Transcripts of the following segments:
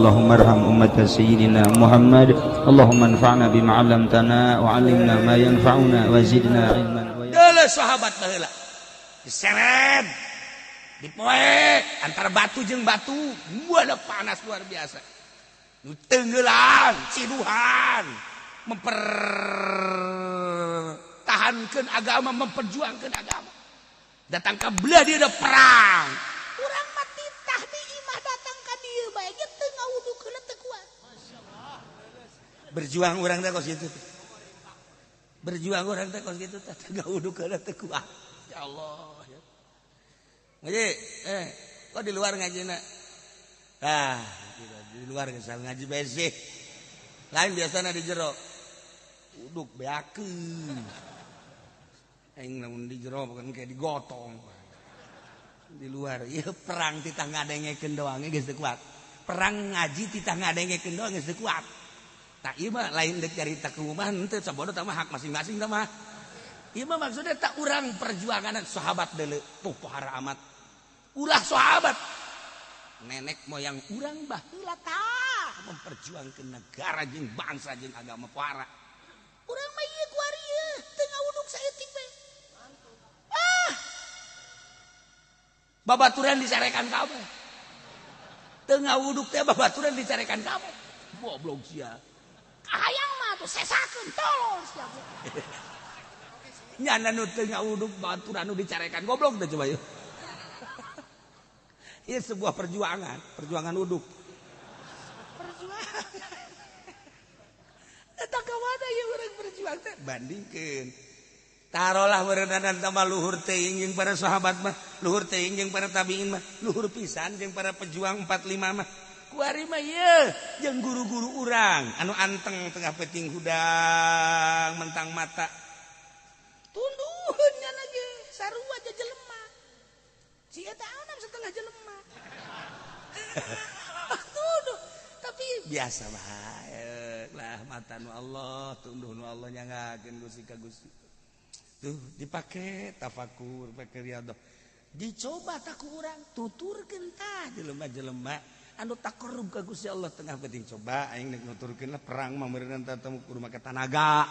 Allahumma arham ummat sayyidina Muhammad. Allahumma anfa'na bima 'allamtana wa 'allimna ma yanfa'una wa zidna ilman. Deuleu sahabat baheula diseret dipoe antara batu jeung batu moal panas luar biasa. Nu teunggelan ciduhan mempertahankeun agama, memperjuangkeun agama. Datang ka belah dia ada perang. Urang mah titah di imah datang ka dieu bae ge teu ngawudukeun teu kuat. Berjuang urang teh kos kitu. Berjuang urang teh kos kitu teh ngawudukeun teu kuat. Ya Allah ya. Ngaji kok di luar ngajina. Di luar geus ngaji besi. Lain biasana di jero. Uduk beakeun. Aing namun di jero bukan kayak digotong. Di luar ieu perang titah ngadengekeun doang geus teu kuat. Perang ngaji titah ngadengekeun doang geus teu kuat. Tah ieu mah lain deuk carita ke rumah henteu sabodo tah mah hak masing-masing tah mah. Ieu mah maksudnya tak urang perjuangan sahabat deuleu tuh pohara amat. Ulah sahabat. Nenek moyang urang baheula tah memperjuangkeun negara jeung bangsa jeung agama pohara. Urang mah ieu kuari ieu teu ngawuduk saeutik bae. Babaturan dicarekan kabeh. Teu ngawuduk teh babaturan dicarekan kabeh. Goblok sia. Hayang mah tuh sesakeun tolong sia. Nyana nu teu ngawuduk babaturan nu dicarekan goblok teh coba yeuh. Ieu sebuah perjuangan uduk. Perjuangan. Eta ka mana ieu urang berjuang teh bandingkeun. Tarolah berendanan sama luhur teuing jeung para sahabat mah, luhur teuing jeung para tabiin mah, luhur pisan jeung para pejuang 45 mah. Kuari mah ieu jeung guru-guru urang anu anteng tengah peuting hudang mentang mata. Tunduheun nya ge sarua aja jelema. Si eta anak setengah jelema. Tunduh tapi biasa bae lah mata nu Allah, tunduh nu Allah nyangakeun Gusti ka Gusti. Tuh dipake tafakur, pake riyadhah. Dicoba tak urang tuturkeun tah jelema-jelema anu takarrub ka Gusti Allah tengah penting coba aing nek nuturkeun perang mah meureun teu kudu make tanaga.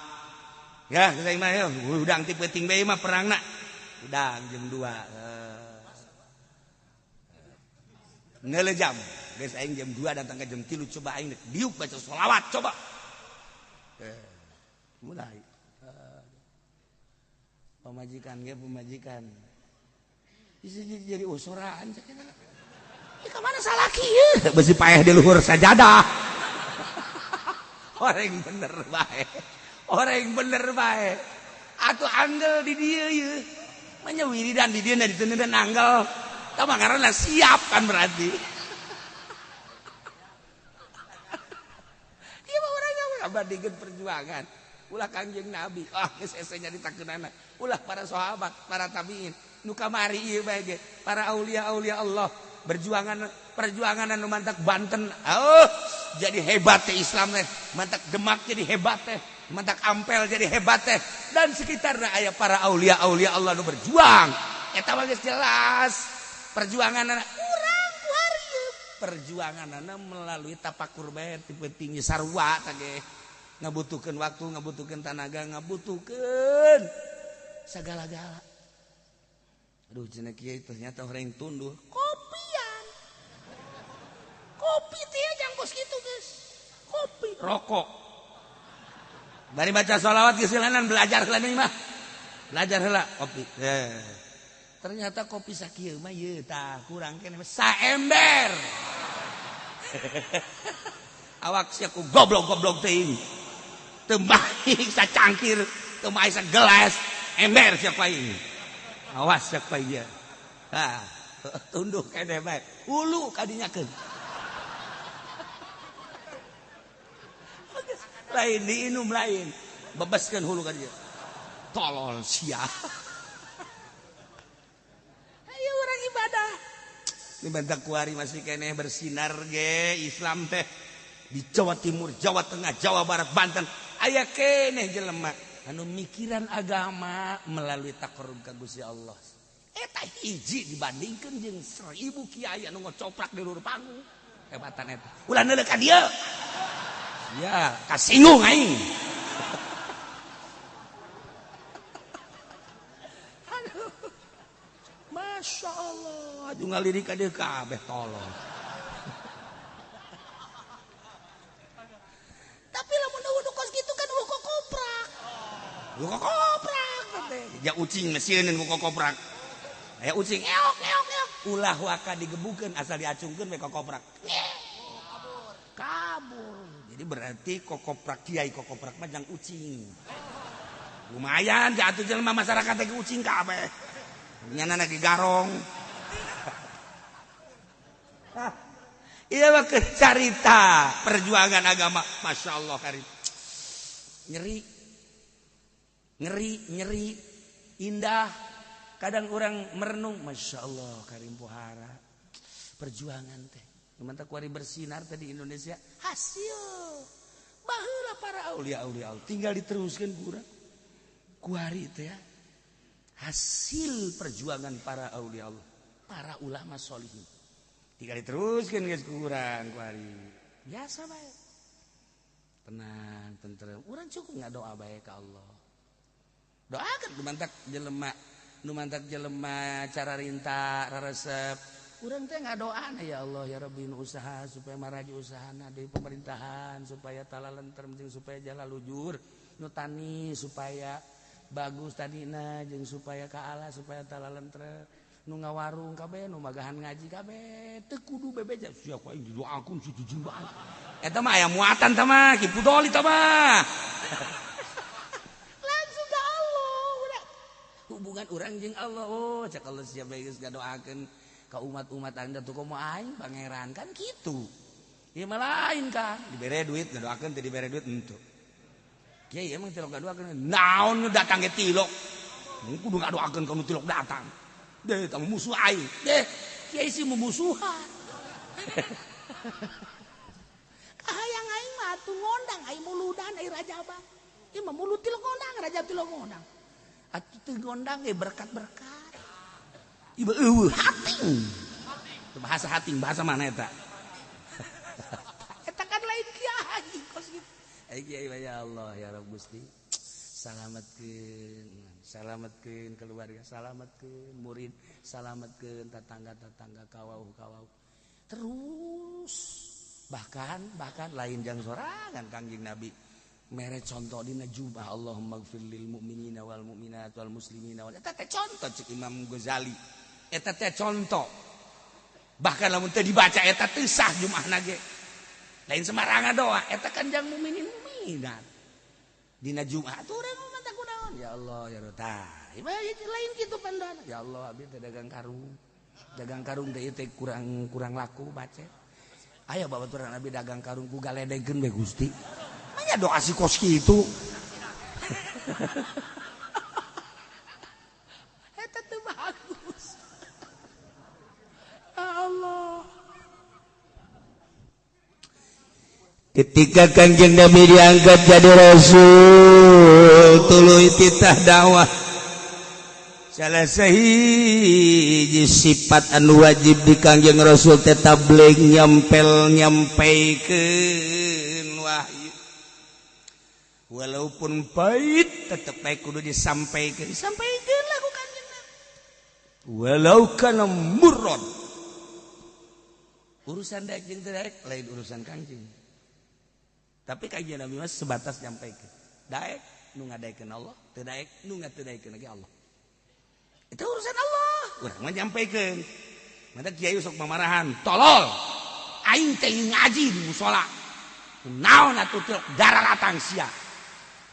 Ya, geus aing mah yo udang ti penting bae mah perangna. Udang jam 2. Ngeuleuh jam. Geus aing jam 2 datang ke jam 3 coba aing diuk baca sholawat coba. Mulai pemajikan ge pemajikan bisa jadi usuraan sakena ieu ka mana salaki ieu besi paeh di luhur sajadah orang bener bae atuh anggel di dieu ieu manya wiridan di dieu na diteuneun anggel tah ngaranna siap kan berarti ieu mah urang ngabandingkeun perjuangan ulah Kangjeng Nabi geus esenya ditakeunana ulah para sahabat para tabiin nu kamari ieu bae ge para aulia-aulia Allah perjuangan anu mantak Banten jadi hebat teh Islam teh mantak Demak jadi hebat teh mantak Ampel jadi hebat teh dan sekitarna aya para aulia-aulia Allah nu berjuang eta mah geus jelas perjuanganna urang ku hareup perjuanganna melalui tapakur bae ti penting sarua tah ge ngabutuhkeun waktu, ngabutuhkeun tenaga, ngabutuhkeun sagala-gala. Aduh cenah kieu ternyata orang tunduh. Kopian. Kopi teh jangkos kitu geus. Kopi, rokok. Bari baca sholawat geus silanan belajar heula deui mah. Belajar heula kopi. Ternyata kopi sakieu mah ieu tah kurang keneh saember. Awak sia ku goblok-goblok teuing. Teu maik sacangkir, teu maik sagelas, ember siapa ini. Awas siapa ieu. Tunduh keneh bae. Hulu kadinyakeun. Lain diinum lain. Bebaskeun hulu ka dieu. Tolol sia. Ayo urang ibadah. Ini bentak kuari masih keneh bersinar ge Islam teh. Di Jawa Timur, Jawa Tengah, Jawa Barat, Banten aya keneh jelema anu mikiran agama melalui takarrub ka Gusti Allah. Eta hiji dibandingkeun jeung 1000 kiai anu ngocoprak di luhur panggung. hebatan eta. Ulah neuleuh ka dieu. Ya, kasinggung aing. Aduh. Masya Allah, aju ngalirik ka dieu kabeh tolong. Tapi lamun nu kos kitu kan ulah kokoprak. Ulah kokoprak teh. Ja ucing mesieun ku kokoprak. Aya ucing eok. Ulah waka digebukeun asal diacungkeun we kokoprak. Kabur. Jadi berarti kokoprak kiai kokoprak mah jang ucing. Lumayan jatuh jelema masyarakat ge ucing kabeh. Nyana ge garong. Iya mah carita perjuangan agama. Masya Allah Karim. Nyeri, indah. Kadang orang merenung, Masya Allah Karim Pohara. Perjuangan teh. Mantap kuari bersinar tadi Indonesia. Hasil. Baheula para aulia Allah. Tinggal diteruskan kurang. Kuari teh ya. Hasil perjuangan para aulia Allah. Para ulama solihin. Tinggal diteruskan guys kurang kuari. Biasa baik. Tenang, tentrem. Urang cukup nggak doa baik ke Allah. Doakan nu mantak jelema cara rinta raresep. Urang teh ngadoana ya Allah ya Rabbi usaha supaya maraji usahana di pemerintahan supaya talalentar penting supaya jala lujur nu tani supaya bagus tadina jeung supaya ka Allah supaya talalentar nu ngawarung kabeh nu magahan ngaji kabeh teu kudu bebeja sia ku aing didoakeun si jijimbahan eta mah aya muatan tah mah kipu doli tah mah langsung ka Allah hubungan urang jeung Allah cak Allah sia bae geus ngadoakeun ka umat-umat Anda tuh komo aing pangeran kan gitu. Ieu mah lain kan, dibere duit ngadoakeun teu dibere duit henteu. Kiai emang tilok ngadoakeun naon nu datang ge tilok. Mun kudu ngadoakeun ka nu tilok datang. Deh tamu musuh aing. Deh kiai sih mumusuhan. Kahayang aing mah atuh ngondang aing muludan aing rajabah. Ieu mah mulut tilok ngondang rajab tilok ngondang. Atuh teu ngondang ge berkat-berkat. Ibu hating. Bahasa hating, bahasa mana eta? Eta kan lain kiai kos gitu. Kiai ya Allah ya Rabb Gusti. Salametkeun keluarga, salametkeun murid, salametkeun tetangga-tetangga kawau-kawau. Terus bahkan lain jang sorangan Kangjeng Nabi. Mere contoh dina Jumat Allahumma ighfir lil mu'minina wal mu'minat wal muslimina wal eta teh contoh cek Imam Ghazali. Eta teh contoh. Bahkan lamun teu dibaca eta teu sah Jumaahna ge. Lain sembarangan doa, eta kan jang mukminin mukminat. Dina Jumat urang mah tak kunaon. Ya Allah ya Rota. Lain kitu pandan. Ya Allah abdi teh dagang karung. Dagang karung teh teh kurang laku baca. Aya babaturan abdi dagang karung ku galedegkeun we Gusti. Nya doa si kos kitu. Eta teu bagus. Allah. Ketika Kanjeng Nabi diangkat jadi Rasul, tuluy titah dakwah. Salah sahiji sifat anu wajib di Kanjeng Rasul teh tabligh nyampaikeun wahyu. Walaupun pahit tetep bae kudu disampaikeun lah ku Kanjeng Nabi. Walau kana murrad. Urusan daek jeung teu daek lain urusan Kanjeng. Tapi Kanjeng Nabi mah sebatas nyampaikeun. Daek nu ngadaikeun Allah, teu daek nu ngateudaikeun lagi Allah. Itu urusan Allah. Urang mah nyampaikeun. Mata kiai sok mamarahan, tolol. Aing teh ngaji di mushola. Naon atuh teu daralatang sia.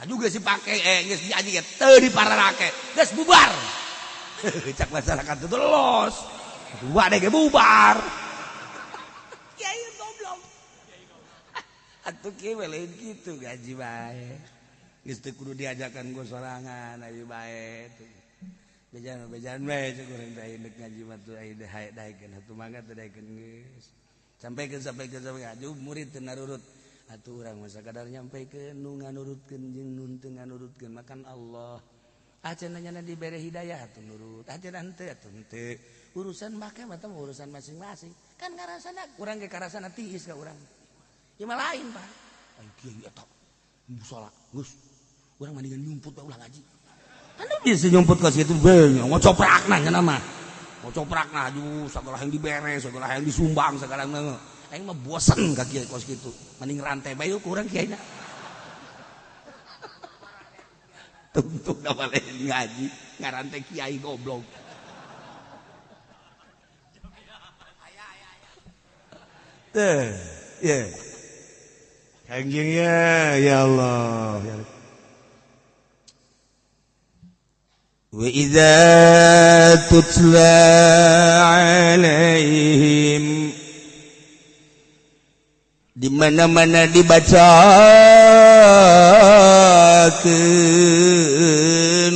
Juga si pake geus diaji ge teu dipararake. Geus bubar. Cak masyarakat itu los. Dua deh ge bubar. Kiai goblok. Atuh kieu lain kitu gaji bae. Geus teu kudu diajakan go sorangan ayo bae. Bejan bae cek urang teh indek ngaji mah teu aya daekeun atuh mangga teu daekeun geus. Sampaikeun aju murid teu narurut. Atuh urang mah sakadar nyampaikeun nu nganurutkeun jeung nu teu nganurutkeun makan Allah. Acenna nyana dibere hidayah atuh nurut. Acenna henteu atuh henteu. Urusan make mah urusan masing-masing. kan karasana urang ge karasana tiis ka urang. Ieu mah lain, Pak. Ai kieu eta. Musola, geus. Urang mendingan nyumput bae ulah ngaji. Anu bisa nyumput ka situ beung, ngocoprakna nya mah. Ngocoprakna aju sagala yang dibere, sagala yang disumbang, sagala mah. Aing mah bosen ka kieu kos kitu. Mending rantai bae ku urang kieunya. Tuntuk da bale ngaji, ngarantai kiai goblok. Ya. Kanjengnya ya Allah. Wa idza tutla alaihim di mana-mana dibacakeun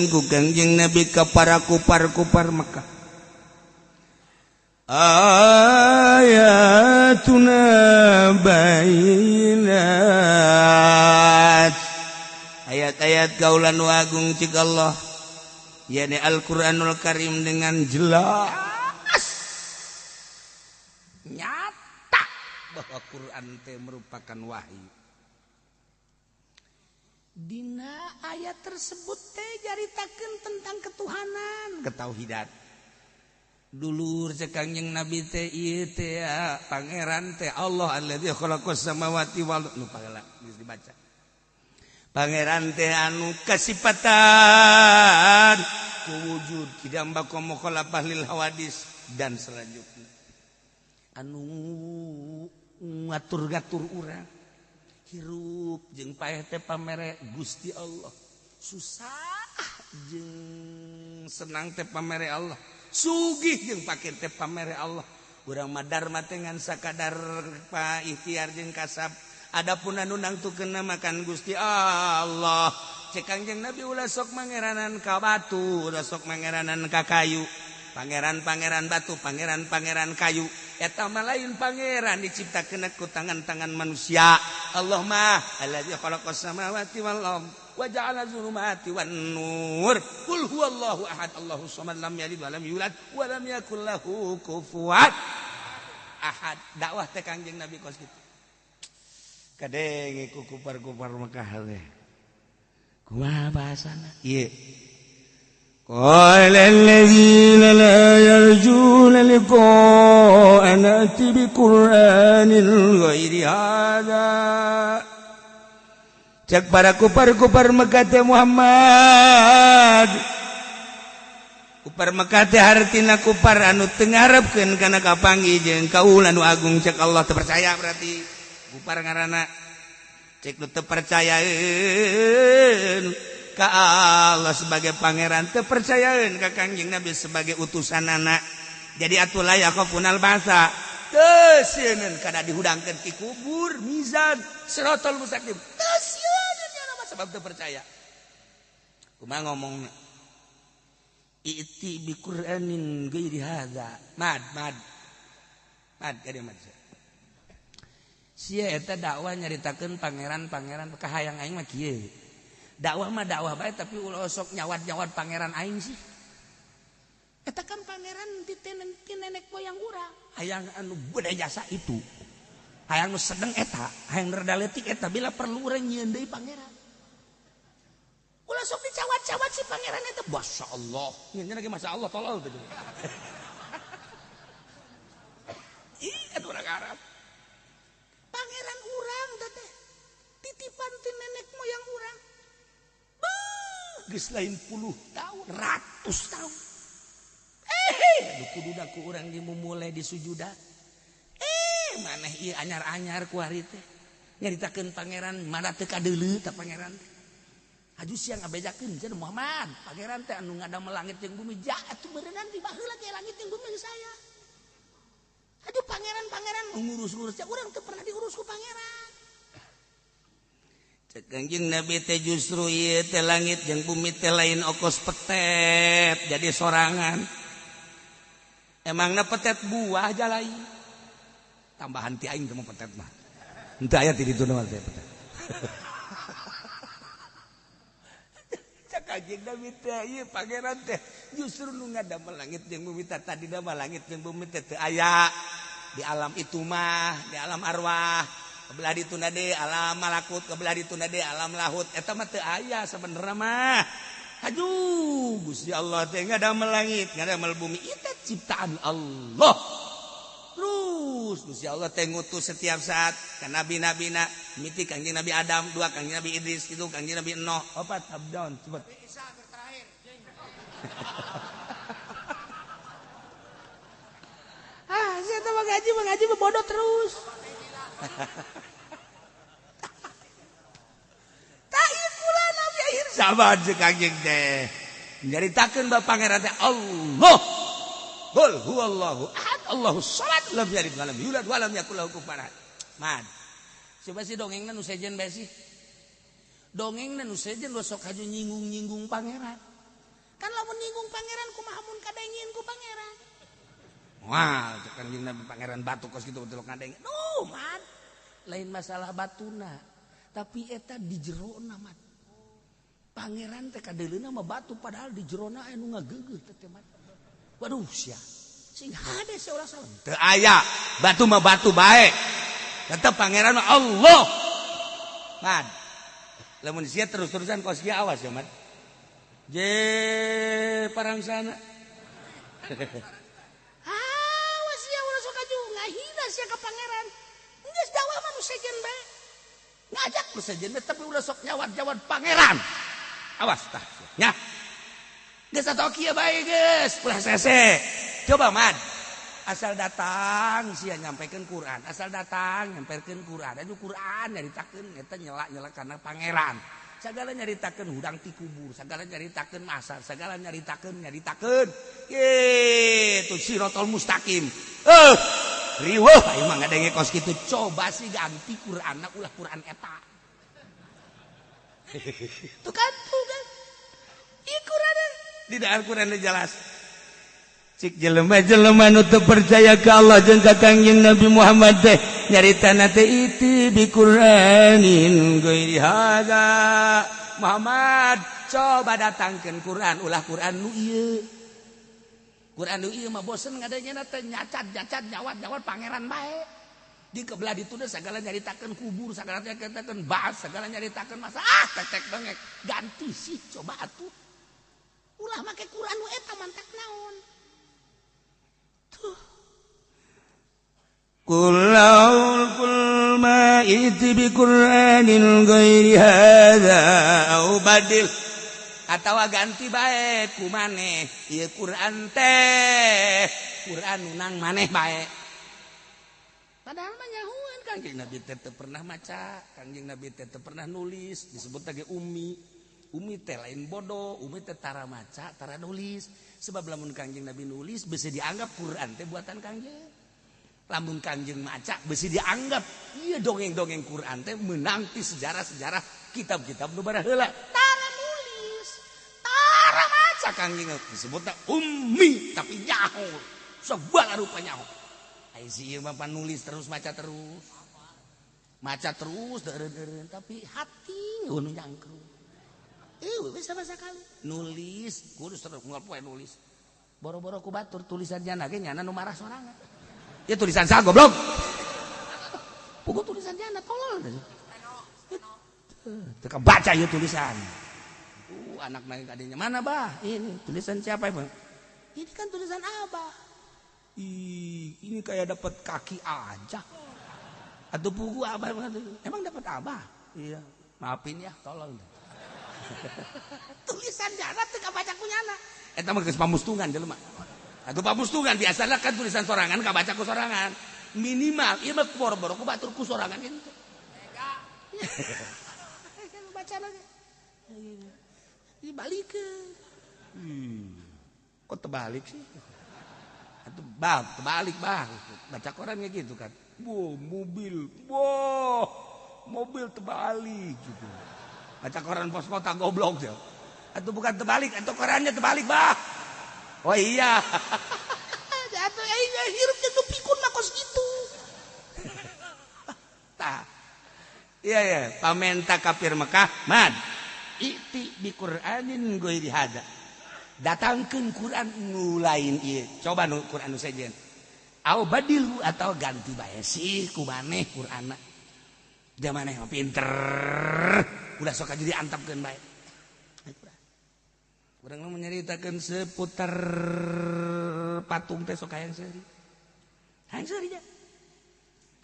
ku Kangjeng Nabi ka para kupar-kupar Mekah. Ayatuna bayinat ayat-ayat kaulan wagung cik Allah yakni Al-Quranul Karim dengan jelas nyata bahwa Quran teh merupakan wahyu. Dina ayat tersebut teh jaritakeun tentang ketuhanan, ketauhidan. Dulur cek Kangjeng Nabi teh ieu teh pangeran teh Allah alladzi khalaqas samawati wal nu pageula geus dibaca. Pangeran teh anu kasipatan ku wujud kidamba komo khalaqah lil hawadis dan selanjutnya. Anu ngatur-gatur urang hirup jeung paeh teh pamere Gusti Allah. Susah jeung senang teh pamere Allah. Sugih jeung pakir teh pamere Allah. Urang madar mah teh ngan sakadar pa ikhtiar jeung kasab. Adapun anu nangtukeun makan Gusti Allah. Cek Kangjeng Nabi ulah sok mangeranan ka batu, ulah sok mangeranan ka kayu. Pangeran-pangeran batu, pangeran-pangeran kayu. Eta mah lain pangeran diciptakeun ku tangan-tangan manusia. Allah mah allazi khalaqas samawati wal ardh wa ja'ala zulumati wan nur. Qul huwallahu ahad, Allahus samad, lam yalid wa lam yulad wa lam yakul lahu kufuwan ahad. Dakwah teh Kangjeng Nabi kos kitu. Kadenge ku kupar-kupar Mekah teh. Kumaha bahasana? Ieu. Qala alladzina la yarjuna liqa'ana ati bi Qur'anin ghairi hadza. Cek para kupar-kupar Mekah teh Muhammad. Kupar Mekah teh hartina kupar anu teu ngarepkeun kana kapanggih jeung kaula nu agung cek Allah teu percaya berarti kupar ngaranna cek nu teu percayaeun ka Allah sebagai pangeran, teu percayaeun ka Kangjeng Nabi sebagai utusanana. Jadi atuh layak qafunal basa teu sieun kada dihudangkeun ti kubur mizan siratal mustaqim. Teu sieun sebab teu percaya. Kumaha ngomongna? I'ti bi Qur'anin ghairi hadza. Mad kada mad. Sia eta dakwah nyaritakeun pangeran-pangeran kahayang aing mah kieu. Dakwah mah dakwah bae tapi ulah sok nyawat-nyawat pangeran aing sih. Eta kan pangeran ti nenek moyang urang. Hayang anu beuda jasa itu. Hayang nu sedeng eta, hayang rada leutik eta bila perlu urang nyieun deui pangeran. Ulah sok dicawat-cawat si pangeran eta. Masyaallah. Nya lagi masyaallah tolol teh. Ih, atuh urang Arab. Pangeran urang teh titipan ti nenek moyang urang. Geus lain puluh tahun, ratus tahun. Aduh kuduna ku urang dimumule di sujudan. Maneh ieu anyar-anyar ku ari teh. Nyaritakeun pangeran mana teu kadeuleu ta pangeran teh. Aju siang ngabejakeun cenah Muhammad, pangeran teh anu ngadamel langit jeung bumi atuh beuneuran di baheula ge langit jeung bumi saya. Aduh pangeran-pangeran ngurus-ngurus teh urang teu pernah diurus ku pangeran. Cek Kangjeng Nabi teh justru ieu teh langit jeung bumi teh lain okos petet jadi sorangan. Emangna petet buah jalai. Tambahan ti aing teh mah petet mah. Henteu aya ti ditu mah teh petet. Cek Kangjeng Nabi teh ieu pangeran teh justru nu ngadamel langit jeung bumi teh tadina mah langit jeung bumi teh teu aya. di alam itu mah di alam arwah kebelah ditunda deh alam malakut kebelah ditunda deh alam lahut eta mah teu aya sebenarnya mah. Aduh Gusti Allah teh ngadamel langit ngadamel bumi itu ciptaan Allah. Terus Gusti Allah teh ngutus setiap saat ka nabi-nabina miti Kangjeng Nabi Adam, 2 Kangjeng Nabi Idris, 3 Kangjeng Nabi Nuh, 4 Abdon cepet. Isa terakhir. Saya tuh mengaji bodoh terus. Tak ikula Nabi akhir zaman jeung Kangjeng teh. Nyaritakeun ba pangeran teh Allah. Qul huwallahu ahad Allahus samad lam yalid walam yulad walam yakul lahu kufuwan ahad. Mad. Coba si dongengna nu sejen bae sih. Dongengna nu sejen lo sok haju nyinggung-nyinggung pangeran. Kan lamun nyinggung pangeran kumaha mun kadengin ku pangeran. Wah, kan Nabi pangeran batu kos kitu betul kadengin. No, mad. Lain masalah batuna, tapi eta di jerona mad. Pangeran teh kadeleuna mah batu padahal di jerona anu ngageugeuh teh mad. Waduh sia. Sing hade seorang salah. Teu aya. Batu mah batu bae. Tetep pangeran mah Allah. Mad. Lamun sia terus-terusan kos kieu awas ya, Mad. Je parang sana. Awas sia ulah sok aju ngahina sia ka pangeran. Geus dawa mah nu sejen bae. Ngajak nu sejen bae tapi ulah sok nyawat-nyawat pangeran. Awas tah nya. Geus atoh kieu bae geus, ulah sese. Coba Mad. Asal datang sia nyampaikan Quran, asal datang nyampaikan Quran. Anu Quran nyaritakeun eta nyela-nyela kana pangeran. Sagala nyaritakeun hudang ti kubur, sagala nyaritakeun masar, sagala nyaritakeun. Gitu Siratal Mustaqim. Riweuh ayeuna mah ngadenge kos kitu. Coba sih ganti Qur'anna ulah Quran eta. Tuh kan. Quran di dalam Quran jelas. Cik jelema-jelema nu teu percaya ka Allah jeung ka Kangjeng Nabi Muhammad teh nyaritana teh iti bi Qur'anin ghairi hadza. Muhammad coba datangkeun Quran ulah Quran nu ieu. Quran nu ieu mah bosen ngadengna teh nyacat nyawat pangeran bae. Di kebelah ditu teh sagala nyaritakeun kubur, sagala nyaritakeun bas, sagala nyaritakeun masa tek dongeng. Ganti sih coba atuh. Ulah make Quran nu eta mantak naon. Qul ma iti bi Qur'anin ghairi hadza au badil atawa ganti bae ku maneh ieu Quran teh Quran nunang maneh bae. Padahal mah nyahuan Kangjeng Nabi teh teu pernah maca, Kangjeng Nabi teh teu pernah nulis, disebut lagi ummi. Umi teh lain bodoh, umi teh tara maca, tara nulis. Sebab lamun Kangjeng Nabi nulis bisa dianggap Quran teh buatan Kangjeng. Lamun Kangjeng maca bisa dianggap iya dongeng-dongeng Quran teh menang ti sejarah-sejarah kitab-kitab nu baraheula. Tara nulis, tara maca Kangjeng disebutna ummi tapi nyaho. Segala rupa nyaho. Ai si ieu mah nulis terus maca terus. Maca terus deureun tapi hati nu nyangkrung. Bisa bahasa kali nulis kudus terus moal poe nulis boro-boro ku batur tulisannya nage nyana nu marah sorangan ya tulisan sa goblok pokok tulisannya na tolol teu baca ieu tulisan anak nage kadinya mana bah ini tulisan siapa ya ini kan tulisan abah ini kayak dapat kaki aja atau buku abah emang dapat abah iya maafin ya tolong tulisan jana teu kabaca ku nyana eta mah geus pamustungan jelema atuh pamustungan biasana kan tulisan sorangan kabaca ku sorangan minimal ieu mah boro-boro ku batur ku sorangan ente mega bacana dibalikeun kok terbalik sih atuh terbalik baca koran kayak gitu kan mobil terbalik gitu. Baca koran pos kota goblok ya. Atau bukan terbalik, atau korannya terbalik bah. Oh iya. Atau hirupnya tuh pikun mah kos gitu. Tah. Iya pamenta kafir Mekah mad. Iti bi Qur'anin ghairi hadza. Datangkeun Quran nu lain ieu. Coba nu Quran nu sejen. au badilu atau ganti bae sih ku maneh Qur'anna. Da maneh mah pinter. Udah sok jadi antapkeun bae. Urang mah nyaritakeun seputar patung teh sok hayang seuri. Hayang seuri ja.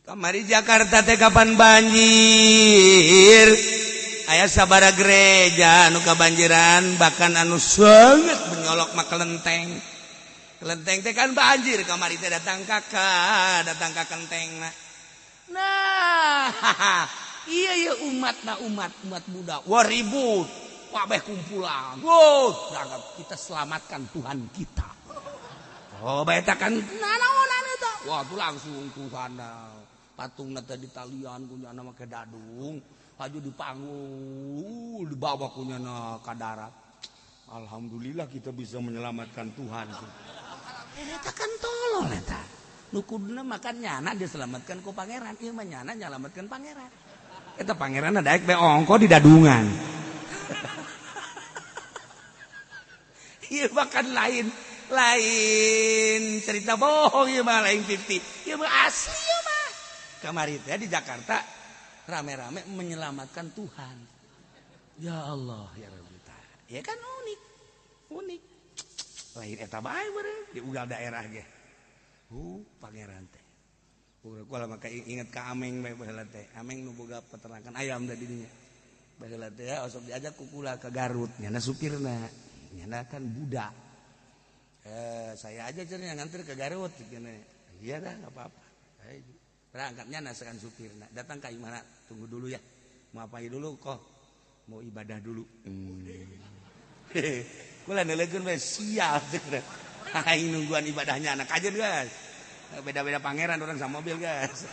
Kamari Jakarta teh kapan banjir? Aya sabara gereja anu kabanjiran, bahkan anu sangat menyolok mah kelenteng. Kelenteng teh kan banjir, kamari teh datang ka kelentengna. Nah, iya umat budak. Wah ribut, kabeh kumpulan. Berangkat kita selamatkan Tuhan kita. Oh, bae kan naon eta? Wah, tuh langsung Tuhan patungna teh di talian kunyana make dadung, aju di panggung, dibawa kunyana ka darat. Alhamdulillah kita bisa menyelamatkan Tuhan. Eta kan tolol eta. Nu kuduna makan nyana diselamatkan ku pangeran, ieu mah nyana nyelamatkeun pangeran. Eta pangeranna daek bae ongko di dadungan. Ieu makan lain cerita bohong ieu mah lain 50. Ieu mah asli ieu mah. Kamari teh di Jakarta rame-rame menyelamatkan Tuhan. Ya Allah, ya Rabbi. Ya kan unik. Lain eta bae beureum di ugal daerah ge. Pangeran teh. Kula maka inget ka Ameng bae baheula teh. Ameng nu boga peternakan ayam da di dinya. Baheula teh osok diajak ku kula ke Garut, nyana supirna. Nyana kan budak. Saya aja cenah nganter ke Garut gini. Iya dah enggak apa-apa. Berangkatnya nasekan supirna. Datang ka imana? Tunggu dulu ya. Mau apa dulu kok? Mau ibadah dulu. Kula neulekeun we sial cenah. Aing nungguan ibadahnya anak aja guys. Beda-beda pangeran orang sama mobil guys.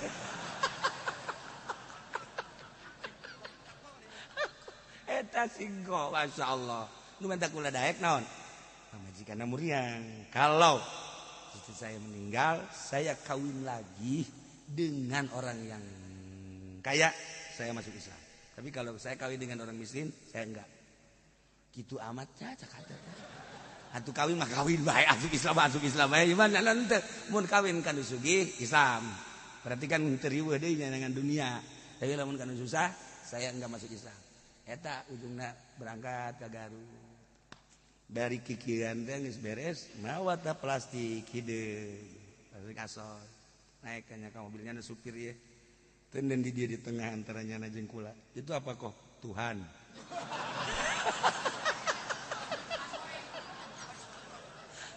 Eta singgo masyaallah. Nu minta kula daek naon? Pamajikanna muriang. Kalau istri saya meninggal, saya kawin lagi dengan orang yang kaya, saya masuk Islam. Tapi kalau saya kawin dengan orang miskin, saya enggak. Gitu amatnya cakata. Atuh kawin mah kawin bae, asup Islam bae. Gimana nanti mun kawin kan sugih Islam. Berarti kan teu riweuh deui nyangan dunia. Tapi lamun kana susah, saya enggak masuk Islam. Eta ujungna berangkat ke Garut. Dari kikiran teh geus beres, mawa teh plastik hideung. Plastik asal. Naik ka mobilnya ada supir ya. Tenden di dia di tengah antaranya jeung kula. Itu apa kok? Tuhan.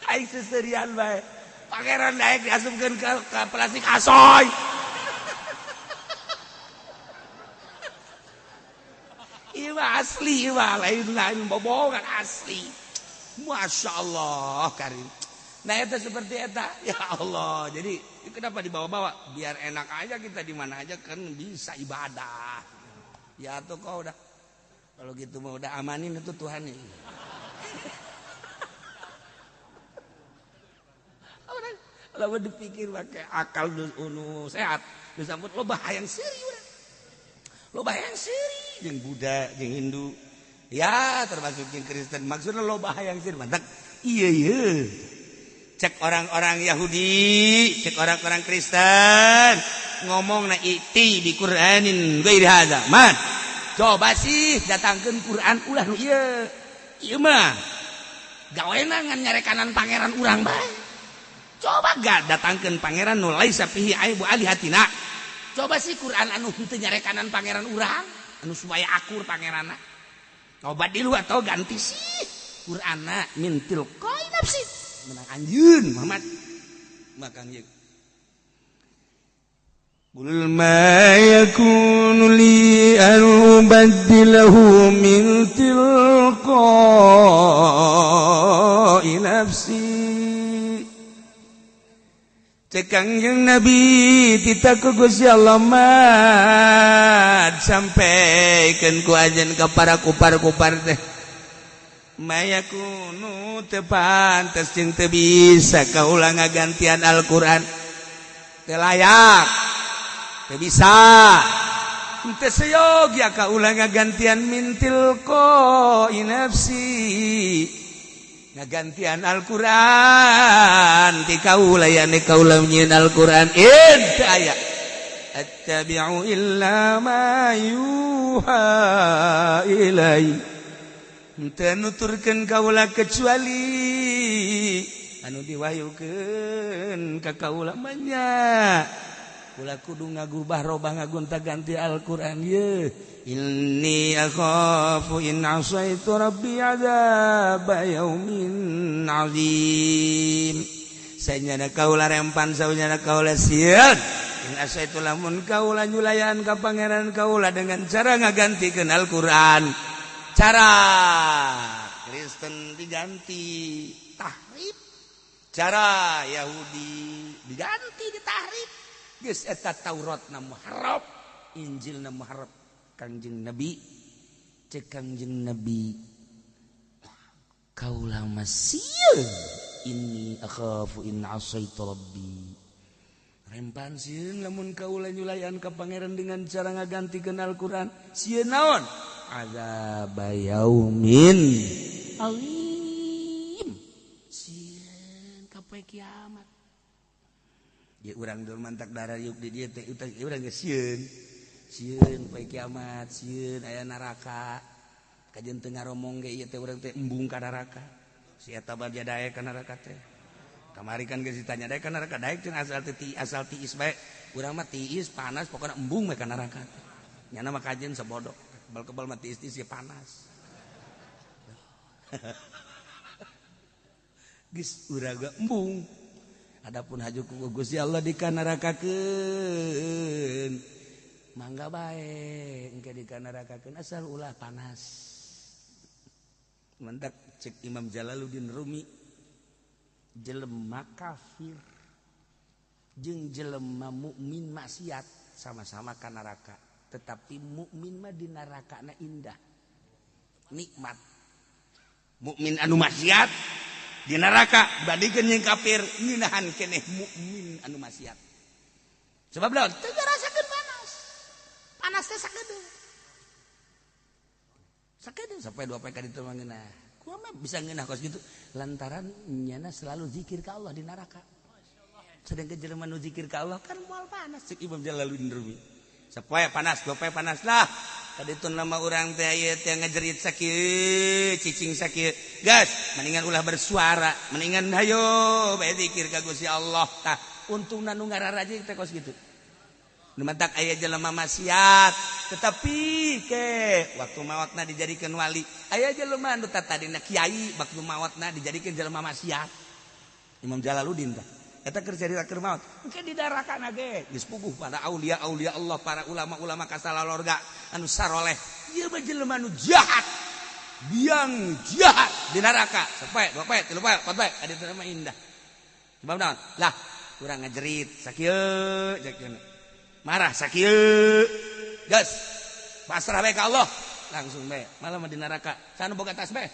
Aing seserian bae. Pangeran naik diasupkeun ke plastik asoy. Ieu asli lain bobogan asli. Masya Allah Karim. Nah itu seperti eta. Ya Allah. Jadi kenapa dibawa-bawa? Biar enak aja kita di mana aja kan bisa ibadah. Ya tuh kau udah. Kalau gitu mau udah amanin itu Tuhan nih. Kalau dipikir pakai akal nu sehat, disambut lo bahayang seri udah. Lo bahayang seri jeung Buddha, jeung Hindu. Ya termasuk yang Kristen. Maksudnya lo bahayang seri mantap. Iya. Cek orang-orang Yahudi, cek orang-orang Kristen ngomong na iti di Qur'anin ghairi hadza. Man, coba sih datangkeun Qur'an ulah nu ieu. Ieu mah gawena ngan nyarekanan pangeran urang bae. Coba gak datangkeun pangeran nu laisa fihi aibu alihatina. Coba sih Qur'an anu henteu nyarekanan pangeran urang, anu supaya akur pangeranna. Coba dilu atau ganti sih Qur'anna mintil qoi nafsi. Menang anjeun Muhammad. Makang yeuk. Qul ma yakunu li an ubaddilahu min tilqa'i nafsi. Kangjeng Nabi tita ku Gusti Allah mad sampaikeun ku ajen ka para kupar-kupar teh mayakunu teu pantes jeung teu bisa kaula ngagantian Al-Qur'an teu layak teu bisa teu sayogia kaula ngagantian mintil ko nafsi ngagantian Al-Qur'an ti kaula ya ne kaula nyieun Al-Qur'an teu aya attabi'u illa ma yuha ilai teu nuturkeun kaula kecuali anu diwahyukeun ka kaula manya kula kudu ngagubah robah ngagonta ganti Al-Qur'an ye inni akhafu in asaitu rabbi adzab yaumin azim sanyana kaula rempan sanyana kaula sieun in asaitu lamun kaula nyulayan ka pangeran kaula dengan cara ngagantikeun Al-Qur'an cara Kristen diganti tahrif cara Yahudi diganti ditahrif geus eta Tauratna muharraf Injilna muharraf Kangjeng Nabi cek Kangjeng Nabi kaula masieun inni akhafu in asaitu rabbi rempan sieun lamun kaula nyulayan ka pangeran dengan cara ngagantikeun Al-Qur'an sieun naon azab yaumin alim sieun ka poe kiamat ye urang dul mantak darah yuk di dieu teh urang geus sieun poe kiamat sieun aya neraka kajeun teu ngaromong ge ieu teh urang teh embung ka neraka si eta badia daek ka neraka teh kamari kan geus ditanya daek ka neraka daek teh asal tiis bae urang mah tiis panas pokona embung we ka neraka teh nyana mah kajeun sabodo kebal-kebal mah tiis ya panas geus urang embung adapun haju ku Gusti Allah dikanarakakeun mangga bae engke dikanarakakeun asal ulah panas mendak cek Imam Jalaluddin Rumi jelema kafir jeung jelema mukmin maksiat sama-sama ka neraka tetapi mukmin mah di nerakana indah nikmat mukmin anu maksiat di neraka bandingkeun jeung kafir ngeunahan keneh mukmin anu maksiat sebab lawan teu ngarasakeun panas teh sakedeung sampai 2 PK ditu mah ngeunah kumaha mah bisa ngeunah kos kitu lantaran nyana selalu zikir ka Allah di neraka sedangkan jelema nu zikir ka Allah kan moal panas cek Imam Jalaluddin Rumi sapoe panas 2 PK panas lah kaditu nama urang teh aya teh ngajerit sakieu cicing sakieu gas mendingan ulah bersuara mendingan hayo bae zikir ka Gusti Allah tah untungna nu ngararaje teh kos kitu nu matak aya jelema maksiat tetapi ke waktu maotna dijadikeun wali aya jelema anu tadina kiai waktu maotna dijadikeun jelema maksiat Imam Jalaluddin tah eta keur carita keur maot engke di darakana ge geus puguh pada aulia Allah para ulama-ulama kasalalorga anu saroleh ieu mah jelema anu jahat biang jahat di neraka sapoe 2 poe 3 poe 4 poe adi teh mah indah sebab naon lah urang ngajerit sakieu jakeun marah sakieu gas pasrah bae ka Allah langsung bae malah mah di neraka sana boga tasbih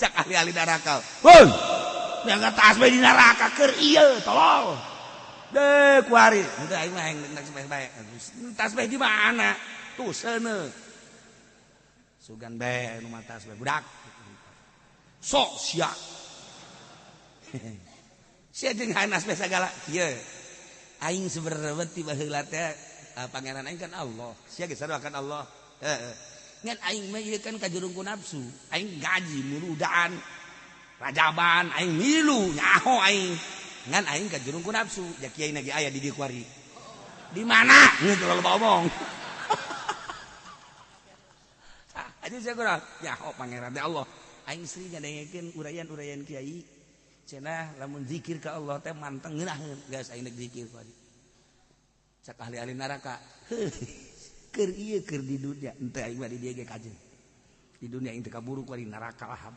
cak ahli-ahli neraka pun yang tasbih di neraka keur ieu tolol deh kuari henteu aing mah hayang tasbih bae tasbih di mana tuh seuneu sugan bae anu mah tasbih budak sok sia sia jeung hayang tasbih sagala ieu aing sebenarnya tiba heula teh pangeran aing kan Allah sia ge sarua kan Allah heeh ngan aing mah ieu kan kajurung ku nafsu aing gaji murudaan rajaban aing milu nyaho aing ngan aing kajurung ku nafsu da kiai na ge aya di dieu kuari di mana geus terlalu omong aja saya kurang nyaho pangeran teh Allah aing sering ngadengekeun urayan-urayan kiai cenah lamun zikir ka Allah teh manteng ngeunaheun geus aing zikir kuari cak ahli-ahli neraka keur ieu keur di dunia henteu aing mah di dieu ge kajeun di dunia aing teu kaburu ku di neraka lah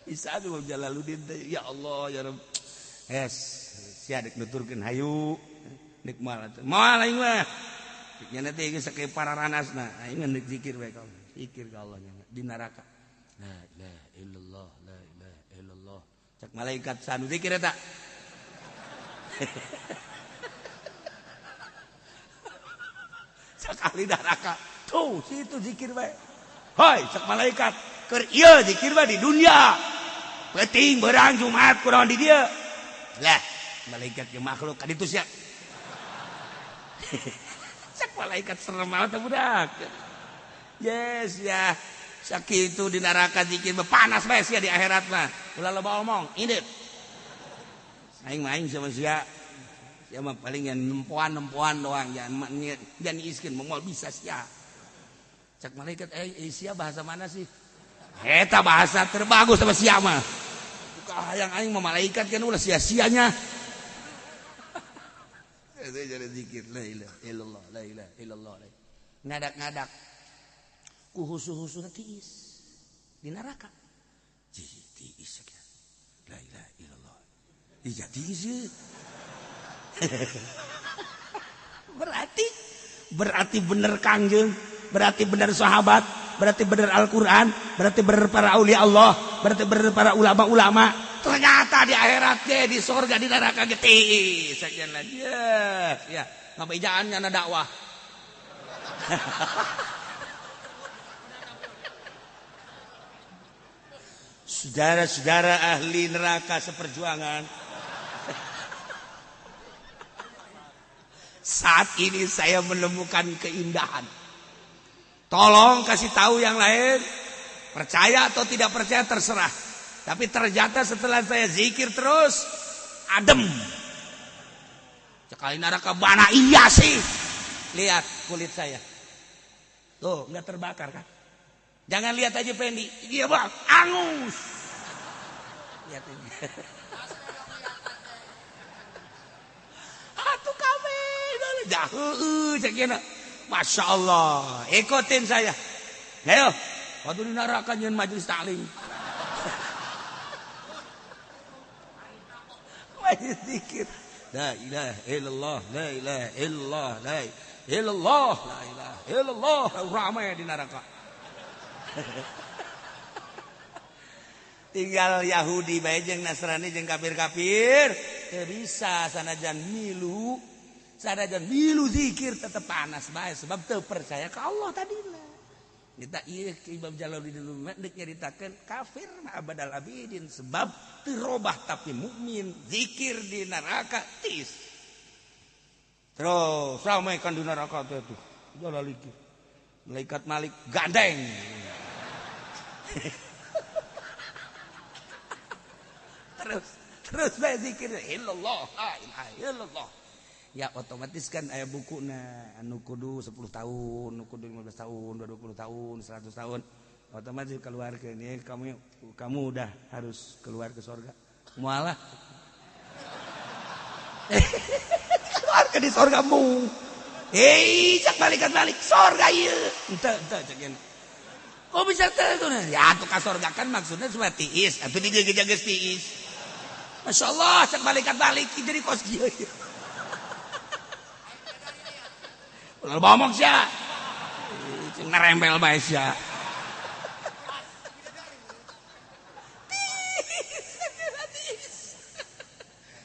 bisa anu Jalaluddin teh ya Allah ya Rabb sia dek nuturkeun hayu nek moal aing mah nya teh geus sakieu pararanasna aing ngeuk zikir bae ka Allah zikir ka Allah nya di neraka la ilaha illallah la ilaha illallah cak malaikat sanu zikir eta Sekali neraka. Tuh, situ zikir bae. Hoi, cek malaikat. Keur ieu zikir bae di dunia. Penting berang Jumat kunaon di dieu. Lah, malaikat ge makhluk kaditu sia. Cek malaikat serem banget budak. Yes ya. Sakitu di neraka zikir panas bae sia di akhirat mah. Ulah loba omong, indit. Aing main sama sia. Sia mah paling yang nempoan doang, jangan iskeun moal bisa sia. Cek malaikat sia bahasa mana sih? Eta bahasa terbagus sama sia mah. Hayang aing mah malaikat kan ulah sia-sianya. Itu jadi zikir la ilaha illallah, la ilaha illallah. Ngadak-ngadak ku husu-husuna tiis di neraka. Tiis ya. La ilaha illallah. Iya tiis. Berarti bener Kangjeng, berarti bener sahabat, berarti bener Al-Qur'an, berarti bener para aulia Allah, berarti bener para ulama-ulama. Ternyata di akhirat ge di surga di neraka ge tiis sakian lagi. Ya, ngabejaan nya dakwah. Saudara-saudara ahli neraka seperjuangan, saat ini saya menemukan keindahan. Tolong kasih tahu yang lain, percaya atau tidak percaya terserah. Tapi ternyata setelah saya zikir terus, adem. Sekali neraka bana iya sih. Lihat kulit saya. Tuh, nggak terbakar kan? Jangan lihat aja Pendi. Iya bang, angus. Lihat ini. Atuh kami. Jauh, cekina. Masya Allah. Ikutin saya. Ayo. Waktu di neraka nyen majelis taklim. Majelis zikir. La ilaha illallah, la ilaha illallah, la ilaha illallah, la ilaha illallah. Ramai di neraka. Tinggal Yahudi bae jeung Nasrani jeung kafir-kafir teu bisa sanajan milu zikir tetep panas bae sebab teu percaya ka Allah tadina. Kita ieu ke Imam Jalaluddin deuk nyaritakeun kafir mah abadal abidin sebab teu robah tapi mukmin zikir di neraka tis. Terus ramai kan di neraka teh tuh. Jalalikin. Malaikat Malik gandeng. terus bae zikir illallah la ilaha illallah. Ya otomatis kan aya bukuna anu kudu 10 tahun, anu kudu 15 tahun, 20 tahun, 100 tahun. Otomatis keluarkeun ya kamu udah harus keluar ke surga. Moalah. Keluar ke di surga mu. Cak malaikat Malik surga ieu. Henteu cak yen. Kok bisa teu nah? Ya atuh ka surga kan maksudnya cuma tiis, atuh di geus tiis. Masya Allah, cak malaikat Malik jadi kos kieu. Ulah bomong sia. Cing ngerempel bae sia.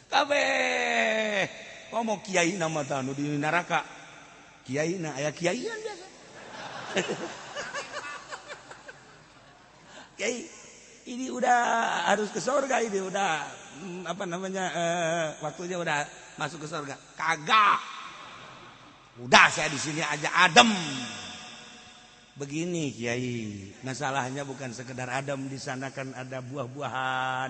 Kabeh ngomong kiai nama tanu di neraka. Kiai na aya kiaian biasa. Kiai ini udah harus ke surga ini udah waktunya udah masuk ke surga. Kagak. Udah saya di sini aja adem. Begini Kiai, masalahnya bukan sekedar adem, di sana kan ada buah-buahan,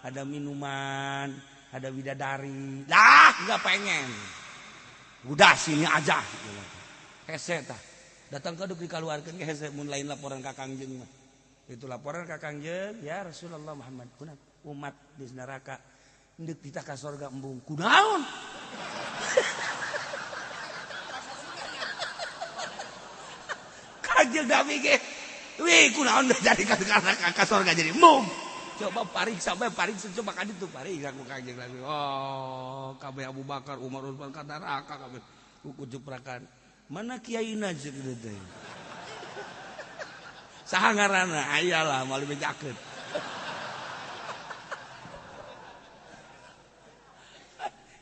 ada minuman, ada bidadari. Lah, enggak pengen. Udah sini aja. Hese tah. Datang kaduk dikaluarkeun ge hese mun lain laporan ka Kangjeng mah. Itu laporan ka Kangjeng, ya Rasulullah Muhammad, kunaon umat di neraka ndeuk ditah ka surga embung. Kunaon? Kangjeng Nabi ge, wih kunaon jadi ka surga jadi embung. Coba pariksa coba ka ditu pariksa ku Kangjeng Nabi. Oh, kabeh Abu Bakar, Umar, Utsman ka neraka kabeh kucuprakan. Mana kiaina ceuk teh? Saha ngaranna? Ayalah mali bejakeun.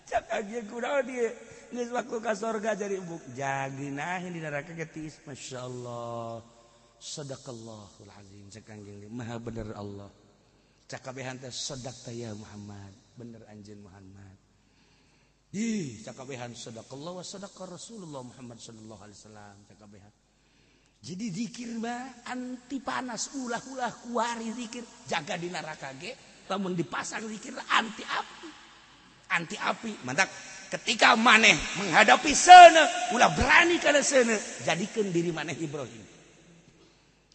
Cak Kangjeng kunaon dieu? geus waktu ka surga jadi embuk. Jaginahin di neraka getis. Masyaallah. Sadaqallahul azim. Cek Kangjeng Maha bener Allah. Cakabehan teh sadaqta ya Muhammad. Bener anjeun Muhammad. Ih, cakabehan sadaqallah wa sadaqa Rasulullah Muhammad sallallahu alaihi wasallam cakabehan. Jadi zikir mah anti panas ulah-ulah kuari zikir jaga di neraka ge lamun dipasang zikir anti api. Anti api. Mantak ketika maneh menghadapi seuneu ulah berani kana seuneu jadikeun diri maneh Ibrahim.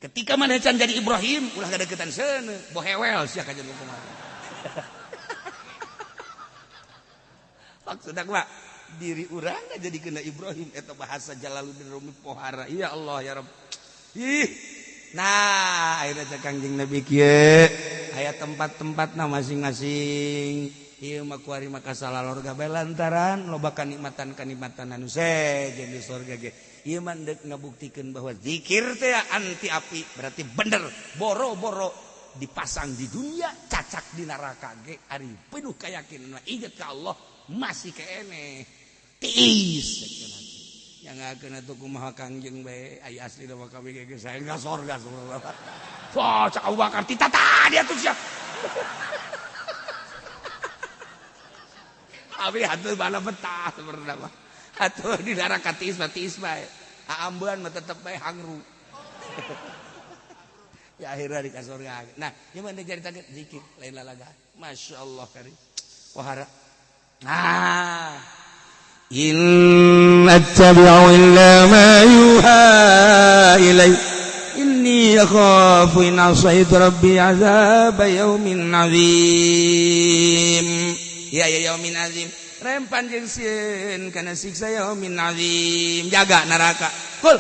Ketika maneh can jadi Ibrahim ulah ngadeukeutan seuneu bohewel sia ka jeung kumaha. Maksudna kumaha? Diri urang jadi kena Ibrahim eta bahasa Jalaluddin Rumi pohara. Ya Allah ya Rabb. Ih. Nah, akhirnya cek Kangjeng Nabi kieu aya tempat-tempatna masing-masing. Ieu mah kuari maka salalorga bae lantaran loba kanikmatan-kanikmatan anu sejen di surga ge. Ieu mah deuk ngabuktikeun bahwa zikir teh anti api, berarti bener boro-boro dipasang di dunia cacak di neraka ge ari penuh keyakinan inget ka Allah masih kene. Tiis yang akan atuh kumaha Kangjeng bae aya asli mah kami ge saya ka surga subhanallah. Wah, cak Abu Bakar ditata dia tuh siap. Abi atuh bala betah sebenarnya mah. Atuh di neraka tiis bae. Aambeun mah tetep bae hangru. Ya akhirnya di surga. Nah, gimana ceritakeun zikir lain lalaga. Masyaallah karim. Wahara. Nah, in attabi'u illa ma yuha ilai inni akhafu in asaitu rabbi azab yaumin azim. Ya yaumin azim. Rempan jeung sieun kana siksa yaumin azim. Jaga neraka. Kul.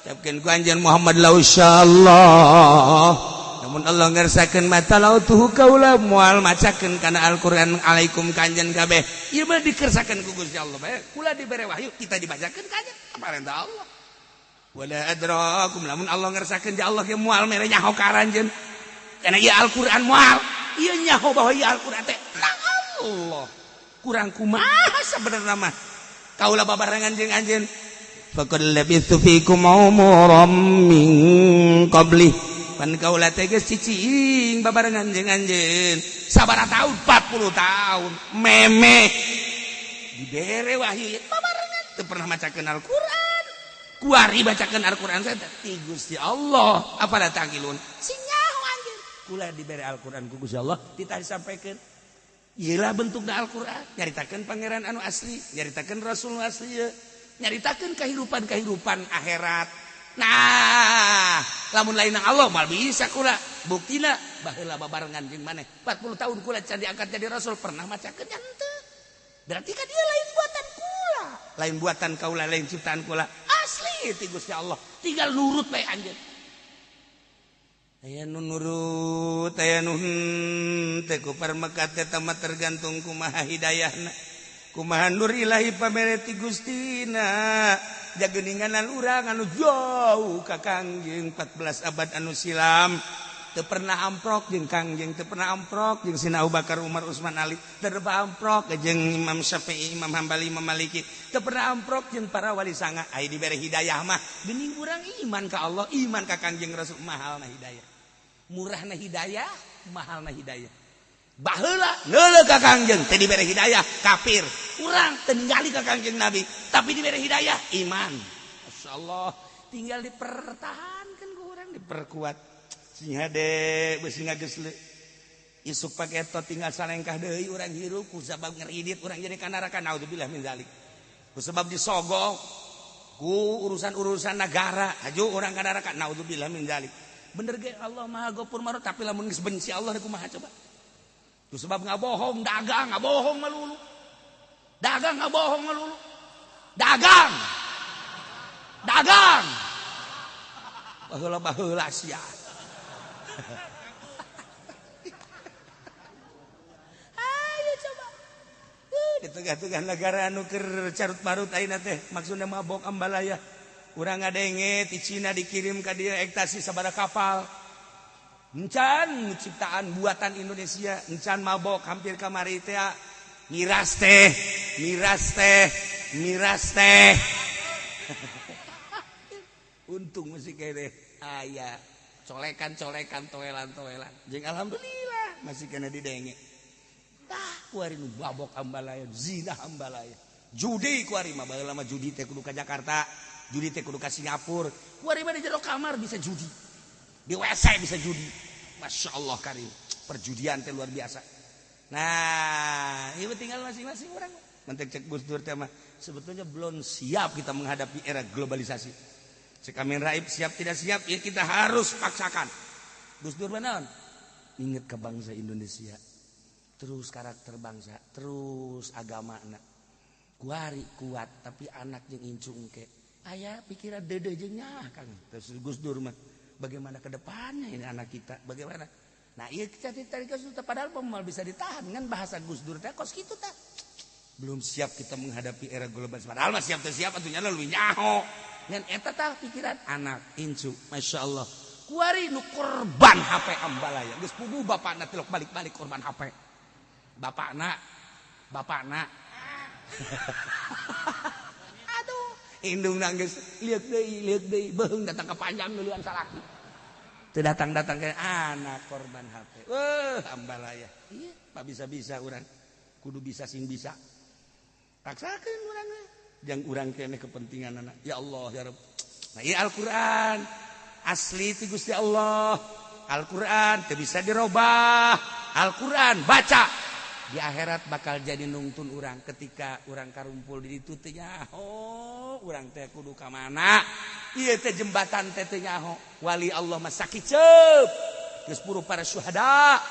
Ucapkeun ku anjeun Muhammad la insyaallah. Namun Allah ngersakeun mata lautuhu kaula moal macakeun kana Al-Qur'an alaikum kanjen kabeh. Ieu mah dikersakeun ku Gusti Allah bae. Kula dibere wahyu kita dibacakeun kanjen paparentah Allah. Wala adrakum lamun Allah ngersakeun ja Allah ge moal mere nyaho ka aranjeun. Kana ieu Al-Qur'an moal. Ieu nyaho bahwa ieu Al-Qur'an teh Allah. Kurang kumaha sabenerna mah. Kaula babarengan jeung anjeun. Faqad labithu fikum umuram min qabli. Pan kaula teh geus cicing babarengan jeung anjeun. Sabaraha taun? 40 tahun. Meme. Dibere wahyu babarengan teu pernah macakeun Al-Qur'an. Kuari bacakeun Al-Qur'an teh ti Gusti Allah. Apalah tangilun? Sing nyaho anjeun. Kula dibere Al-Qur'an ku Gusti Allah titah disampaikeun. Iyalah bentukna Al-Qur'an. Nyaritakeun pangeran anu asli, nyaritakeun rasul asli, nyaritakeun kehidupan akhirat. Nah, lamun lain Allah mal bisa kula. Buktina baheula babarengan jeung maneh. 40 tahun kula can diangkat jadi rasul pernah macakeun nya henteu. Berarti kan dia lain buatan kula. Lain buatan kaula, lain ciptaan kula. Asli ti Gusti Allah. Tinggal nurut bae anjeun. Aya nu nurut, aya nu henteu ku parmekat teh mah tergantung kumaha hidayahna. Kumaha nur ilahi pamere ti Gustina. Jageuninganan urang anu jauh ka Kangjeng 14 abad anu silam teu pernah amprok jeung Kangjeng, teu pernah amprok jeung Sina Abu Bakar Umar Utsman Ali, teu pernah amprok jeung Imam Syafi'i, Imam Hambali, Imam Maliki, teu pernah amprok jeung para wali sanga. Ai dibere hidayah mah geuning urang iman ka Allah, iman ka Kangjeng Rasul, mahalna hidayah. Murahna hidayah, mahalna hidayah. Baheula neuleuh ka Kangjeng teh dibere hidayah kafir. Urang teu ningali ka Kangjeng Nabi tapi dibere hidayah iman. Masyaallah tinggal dipertahankeun ku urang diperkuat. Sing hade beus ngageus isuk pake eto tinggal salengkah deui urang hirup ku sabab ngeridit urang jadi ka neraka naudzubillah min zalik. Ku sabab disogok ku urusan-urusan negara haju urang ka neraka naudzubillah min zalik. Bener ge Allah Maha Ghafur Marut tapi lamun geus benci Allah kumaha coba? Itu sebab ngabohong, dagang, ngabohong melulu. Dagang, ngabohong melulu. Dagang. Dagang. Baheula-baheula sia. Ayo coba. Di tengah-tengah negara anu keur carut-marut ayeuna teh maksudna mabok ambalaya. Urang ngadenge ti Cina dikirim ka dieu ektasi sabaraha kapal. Encan ciptaan buatan Indonesia, encan mabok hampir kamari teh miras teh miras teh. Untung masih kene aya colekan-colekan toelan-toelan. Jeung alhamdulillah masih kena didenge. Kuari nu babok ambalaya, zina ambalaya. Judi kuari mah baheula mah judi teh kudu ka Jakarta, judi teh kudu ka Singapura. Kuari mah di jero kamar bisa judi. Di WC bisa judi. Masya Allah karim. Perjudian teh luar biasa. Nah, ini tinggal masing-masing orang. Mentek cek Gus Dur teh mah sebetulnya belum siap kita menghadapi era globalisasi. Cek Amin Raib siap tidak siap ya kita harus paksakan. Gus Dur benar. Ingat ke bangsa Indonesia. Terus karakter bangsa, terus agama anak. Kuari kuat tapi anak jeung incung ke. Aya pikiran dede jeung nyah Kang. Terus Gus Dur mah bagaimana ke depannya ini anak kita? Bagaimana? Nah, iya kita tarik Gus Dur padahal pemal bisa ditahan kan bahasa Gus Dur teh kos kitu tah. Belum siap kita menghadapi era globalisasi. Padahal mah siap teh siap atunya leuwih nyaho. Ngan eta tah pikiran anak incu. Masya Allah. Kuari nu korban HP ambalaya. Geus puguh bapakna tilok balik-balik korban HP. Bapakna. Aduh, indung nangis. Lihat deui, beung datang ke panjang duluan salaki. Teu datang-datang ke anak korban HP. Ambalaya. Iya, pak bisa-bisa urang. Kudu bisa sing bisa. Paksakeun urang we. Jang urang keneh kepentingan anak. Ya Allah, ya Rabb. Nah, ieu Al-Qur'an. Asli ti Gusti Allah. Al-Qur'an teu bisa dirobah. Al-Qur'an baca. Di akhirat bakal jadi nungtun urang ketika urang karumpul di ditu teh nyaho. Urang teh kudu ka mana? Ieu teh jembatan teh teu nyaho. Wali Allah mah sakiceup. Geus puru para syuhada.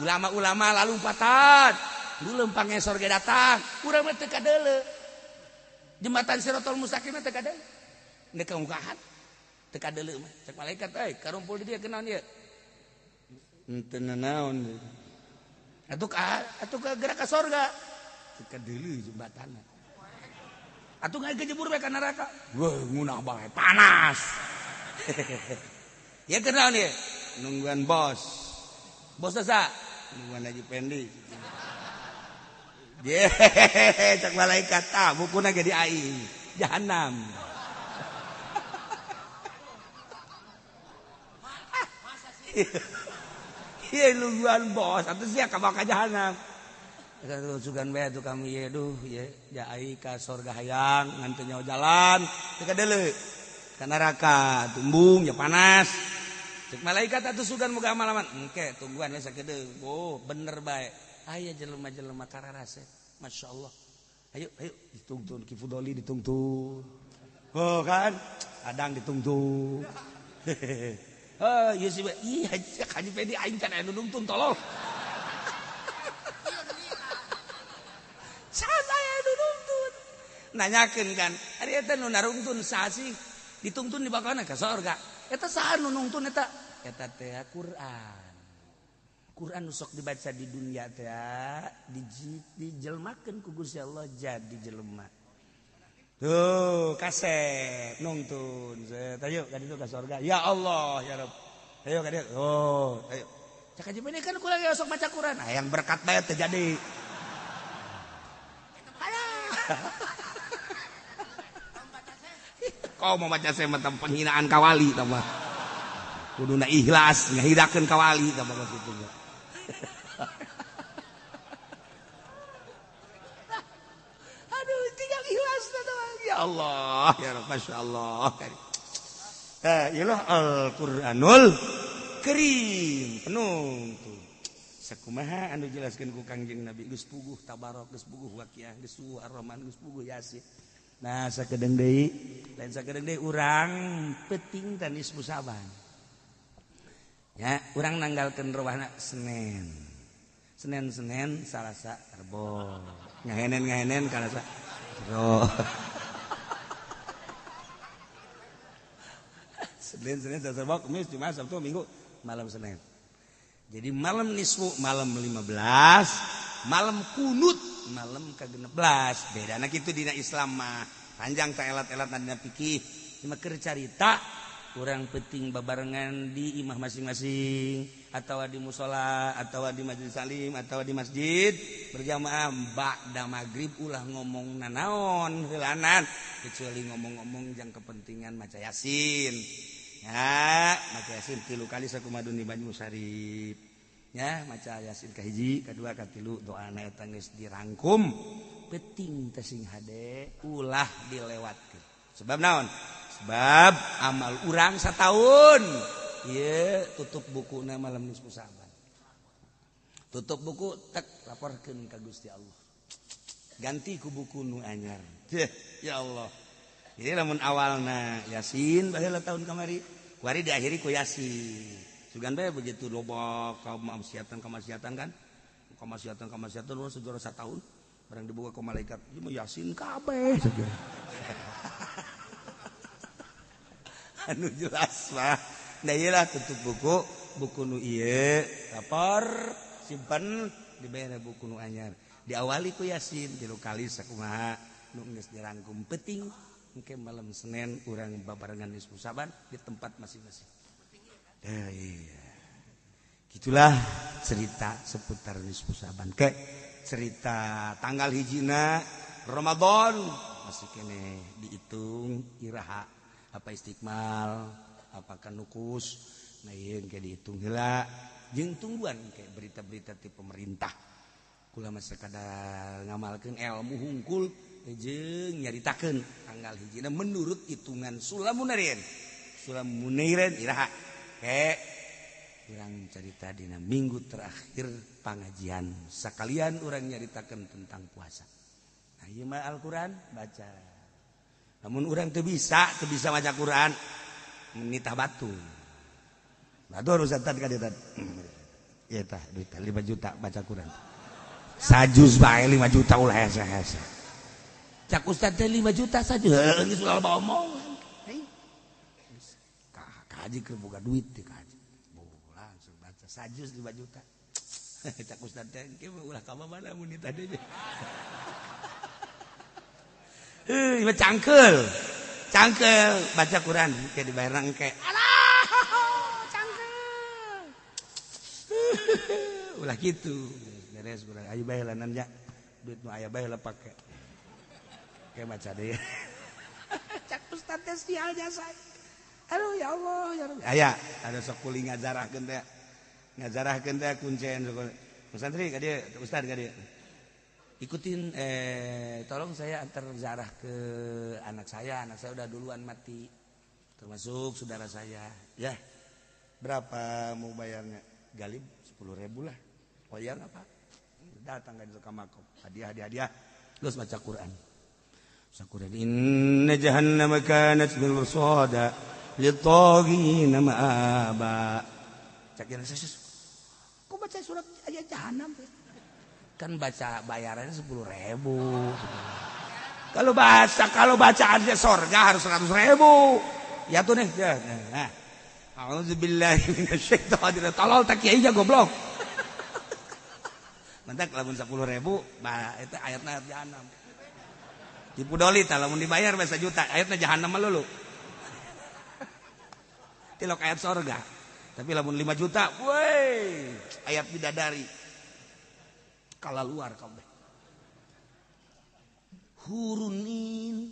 Ulama-ulama lalumpatan. Dulu lempang ngesor ge datang. Urang mah teu kadeuleu. Jembatan Siratal Mustaqim teh kadeuleu. Neuk ka mukaan. Teu kadeuleu mah. Cek malaikat euy, karumpul di dieu kenaon ieu? Henteu naon. Atuh ka gerak ka sorga. Teu kadeuleu jembatanna. Atuh ngaji jebur we ka neraka. Wah, ngunah bae panas. Ya kenaon ieu? Nungguan bos. Bos sa? Nungguan Haji Pendi. Ye, cek malaikat tah bukuna ge di aing. Jahanam. Iya nungguan bos, atuh sia ka baka jahanam. Kata sugan we atuh kami ye duh ye jaai ka surga hayang ngan teu nyaho jalan, teu kadeuleu. Ka neraka tumbung ya panas. Cek malaikat atuh sugan muga amalaman. Engke tungguan we sakedeung. Oh, bener bae. Aya jelema-jelema kararase. Masya Allah. Ayo dituntun Ki Fudoli dituntun. Oh kan? Adang dituntun. Iya sih, iya Haji Pedi aing can aya nu nungtun tolol. Saha aya nu nungtun? Nanyakeun kan, ari eta nu narungtun saha sih? Dituntun di bakana ka surga. Eta saha nu nungtun eta? Eta teh Quran. Quran nu sok dibaca di dunia teh dijelmakeun ku Gusti Allah jadi jelema. Tuh, kaset nungtun. Ayo ka ditu ka surga. Ya Allah, ya Rabb. Ayo ka ditu. Oh, ayo. Cak Haji Peni kan kula sok maca Quran. Nah, yang berkat bae teh jadi. Kau mau baca saya mah penghinaan ka wali tah mah. Kuduna ikhlas ngahirakeun ka wali tah mah kitu. Aduh, tinggal ikhlas doang. Ya Allah, ya Rabb, Masya Allah. Iyalah Al-Quranul Karim penuh tuh. Sakumaha anu jelaskeun ku Kangjeng Nabi geus puguh tabarok, geus puguh waqiah, geus puguh ar-rahman, geus puguh yasin. Nah, sakedeung deui, lain sakedeung deui urang peuting tanis musaban. Ya, urang nanggalkeun rawahna Senin, Salasa, Rebo. Ngahenen kalasa. Jero. Senin, Selasa, Rabu, Kamis, Jumat, Sabtu, Minggu, malam Senin. Jadi malam nisfu, malam 15, malam kunut, malam ke-16. Bedana kitu dina Islam mah. Panjang ta elat-elat dina fikih. Cuma keur carita kurang penting babarengan di imah masing-masing atau di musola atau di majelis salim atau di masjid berjamaah ba'da maghrib ulah ngomong nanaon heulanan kecuali ngomong-ngomong yang kepentingan maca yasin ya maca yasin 3 kali sakumadun di Banyu Sarip ya maca yasin kahiji kadua katilu doana eta geus dirangkum penting teh sing hade ulah dilewatkeun sebab naon sebab amal urang setahun ieu tutup bukuna malam nisfu Sa'ban tutup buku tek laporkeun ka Gusti Allah ganti ku buku nu anyar ya Allah ini lamun awalna yasin baheula tahun kamari kuari diakhiri ku yasin sugan bae begitu loba kamaksiatan kan kamaksiatan urang sejarah satahun barang dibuka ku malaikat ieu mah yasin kabeh anu jelas mah da ieu lah tutup buku nu ieu lapor simpen dibere buku nu anyar diawali ku yasin 3 kali sakumaha nu geus dirangkum penting engke malam Senin urang babarengan nisfu Sa'ban di tempat masing-masing iya gitulah cerita seputar nisfu Sa'ban ke cerita tanggal hijina Ramadan masih kene dihitung iraha apa istiqmal apakah nukus nah ieu engke dihitung heula jeung tungguan engke berita-berita ti pemerintah kula mah sakadar ngamalkeun ilmu hungkul jeung nyaritakeun tanggal hijina menurut hitungan Sulamunairen iraha ke urang carita dina minggu terakhir pangajian sakalian urang nyaritakeun tentang puasa nah ieu mah Al-Qur'an baca namun urang teu bisa maca Quran nitah batu harus Ustaz ka dieu ieu tah duit 5 juta baca Quran sajuz bae 5 juta ulah hese cak Ustaz teh 5 juta sajuz geus ulah omong kaji keur boga duit teh kaji langsung baca sajuz 5 juta cak Ustaz teh engke ulah ka mana mun nitah deui ieu cangkeul baca Quran ke dibayar engke alah cangkeul ulah kitu beres urang aya bae lanan nya duit nu aya bae lah pake ke baca deui cak Ustaz teh sial jasa aduh ya Allah ya Rabbi aya ada sok kuli ngazarahkeun teh kuncen santri ka dieu Ustaz ka dieu ikutin tolong saya antar ziarah ke anak saya udah duluan mati termasuk saudara saya ya berapa mau bayarnya galib 10.000 lah bayar apa datang ke makom hadiah terus baca Quran inna jahannama kanat mirsada lit-taghina ma'aba cakina kok baca surat ayat jahannam kan baca bayarannya 10.000 kalau bacaannya sorga harus 100.000 ya tuh nih nah a'udzubillahi minasyaitonir rajim tolol tak kiai aja goblok mentak lamun 10.000 bah itu ayatna jahanam tipu doli tah lamun dibayar bahasa juta ayatna jahanam mah lulu tilok ayat sorga tapi lamun 5 juta woi ayat bidadari kala luar kabeh hurunin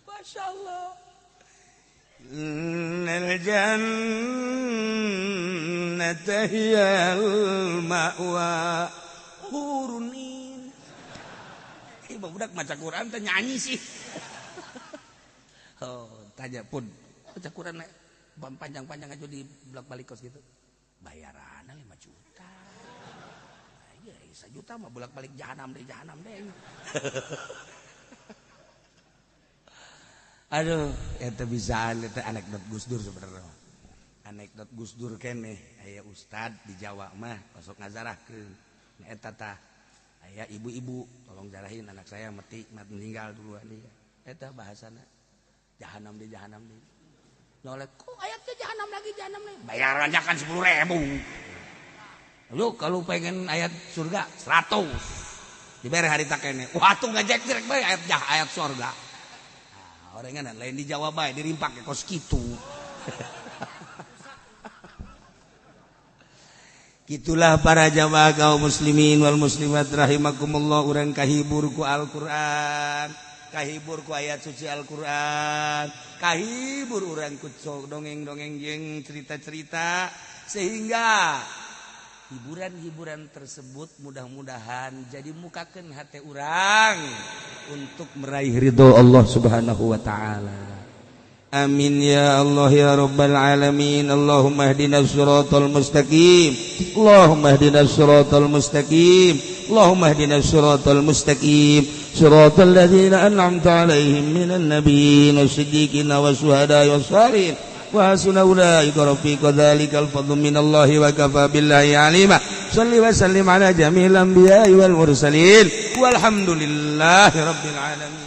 Masya Allah innal jannata hiyal ma'wa hurunin budak maca Quran teh nyanyi sih oh tanya pun baca Quran panjang-panjang aja di bolak-balik kos gitu bayarannya 5 juta iya 1 juta mah bolak-balik jahanam deh aduh itu bisa itu anekdot Gus Dur sebenarnya anekdot Gus Dur kene aya ustad di Jawa mah masuk ngazarahkeun eta tah aya ibu-ibu tolong jarahin anak saya meninggal duluan dia eta bahasana jahanam deh nolek kok ayatnya jahanam lagi bayarannya kan 10.000 Lu kalau pengen ayat surga 100 dibere harita kene. Wah atuh ngajek direk bae ayat surga. Nah, orangnya lain dijawab bae dirimpak kos kitu. Gitulah para jamaah kaum muslimin wal muslimat rahimakumullah, urang kahibur ku Al-Qur'an, kahibur ku ayat suci Al-Qur'an, kahibur urang ku dongeng-dongeng jeung cerita-cerita, sehingga hiburan-hiburan tersebut mudah-mudahan jadi mukakeun hate urang untuk meraih ridho Allah Subhanahu wa taala. Amin ya Allah ya rabbal alamin. Allahumma ihdinas siratal mustaqim. Allahumma ihdinas siratal mustaqim. Allahumma ihdinas siratal mustaqim. Siratal ladzina an'amta 'alaihim minan nabiyyin wasiddiqin wasyuhada'i wassalihin wa hasuna ulaika rafiqa. Dzalikal fadlu minallahi wa kafa billahi 'alima. Shalli wa sallim ala jami'il anbiya'i wal mursalin walhamdulillahi rabbil alamin.